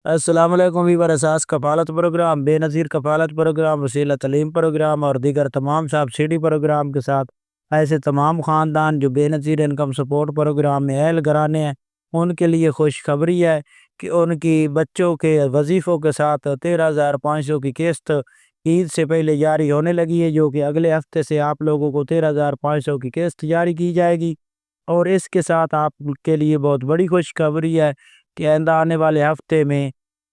अस्सलाम वालेकुम Weaver असास कफ़ालत programme, Benazir कफ़ालत programme, वसीला तलीम प्रोग्राम और दीगर तमाम सब्सिडी प्रोग्राम के साथ ऐसे तमाम ख़ानदान जो बेनज़ीर इनकम सपोर्ट प्रोग्राम में अहल घराने हैं, उनके लिए खुशखबरी है कि उनकी बच्चों के वजीफ़ों के साथ 13,500 की किस्त ईद से पहले जारी होने लगी है, जो कि अगले हफ्ते से आप लोगों को 13,500 की किस्त जारी की जाएगी। और इसके साथ आपके लिए बहुत बड़ी खुशखबरी है कि आइंदा आने वाले हफ्ते में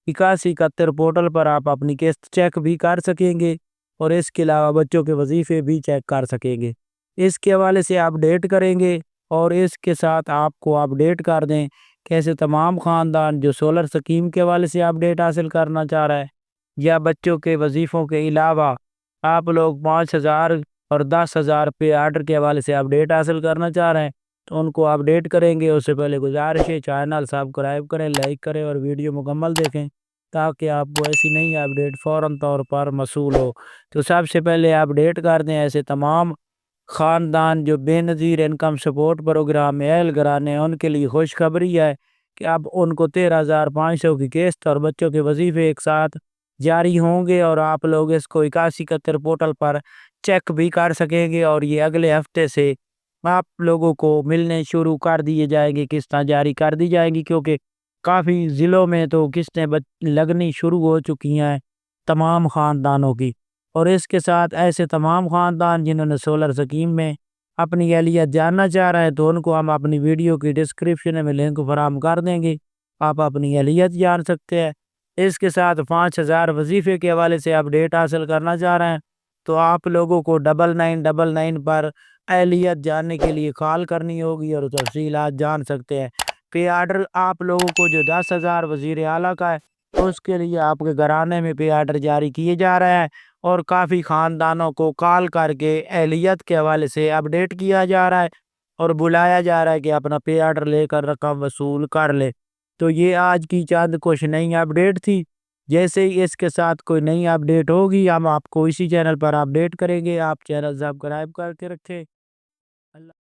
8171 पोर्टल पर आप अपनी किस्त चेक भी कर सकेंगे और इसके अलावा बच्चों के वजीफ़े भी चेक कर सकेंगे। इसके हवाले से अपडेट करेंगे और इसके साथ आपको अपडेट कर दें कैसे तमाम ख़ानदान जो सोलर स्कीम के हवाले से अपडेट हासिल करना चाह रहा है या बच्चों के वजीफ़ों के अलावा आप लोग 5,000 और 10,000 पे आर्डर के हवाले से अपडेट हासिल करना चाह रहे हैं, तो उनको अपडेट करेंगे। उससे पहले गुजारिश है चैनल सब्सक्राइब करें, लाइक करें और वीडियो मुकम्मल देखें ताकि आपको ऐसी नई अपडेट फ़ौरन तौर पर मसूल हो। तो सबसे पहले अपडेट कर दें ऐसे तमाम ख़ानदान जो बेनज़ीर इनकम सपोर्ट प्रोग्राम में अहल घराने हैं, उनके लिए खुशखबरी है कि अब उनको 13,500 की किस्त और बच्चों के वजीफ़े एक साथ जारी होंगे और आप लोग इसको 8171 पोर्टल पर चेक भी कर सकेंगे और ये अगले हफ्ते से आप लोगों को मिलने शुरू कर दिए जाएंगे, किस्तें जारी कर दी जाएंगी क्योंकि काफ़ी ज़िलों में तो किस्तें लगनी शुरू हो चुकी हैं तमाम ख़ानदानों की। और इसके साथ ऐसे तमाम ख़ानदान जिन्होंने सोलर स्कीम में अपनी एहलियत जानना चाह रहे हैं, तो उनको हम अपनी वीडियो की डिस्क्रिप्शन में लिंक फराहम कर देंगे, आप अपनी एहलियत जान सकते हैं। इसके साथ 5,000 वजीफ़े के हवाले से अपडेट हासिल करना चाह रहे हैं, तो आप लोगों को 9999 पर एहलियत जानने के लिए कॉल करनी होगी और तफसीलात जान सकते हैं। पे आर्डर आप लोगों को जो 10,000 वज़ीर आला का है, तो उसके लिए आपके घराने में पे आर्डर जारी किए जा रहे हैं और काफ़ी ख़ानदानों को कॉल करके एहलियत के हवाले से अपडेट किया जा रहा है और बुलाया जा रहा है कि अपना पे आर्डर लेकर रकम वसूल कर ले। तो ये आज की चंद कुछ नई अपडेट थी। जैसे ही इसके साथ कोई नई अपडेट होगी हम आपको इसी चैनल पर अपडेट करेंगे। आप चैनल सब्सक्राइब करके रखें। अल्लाह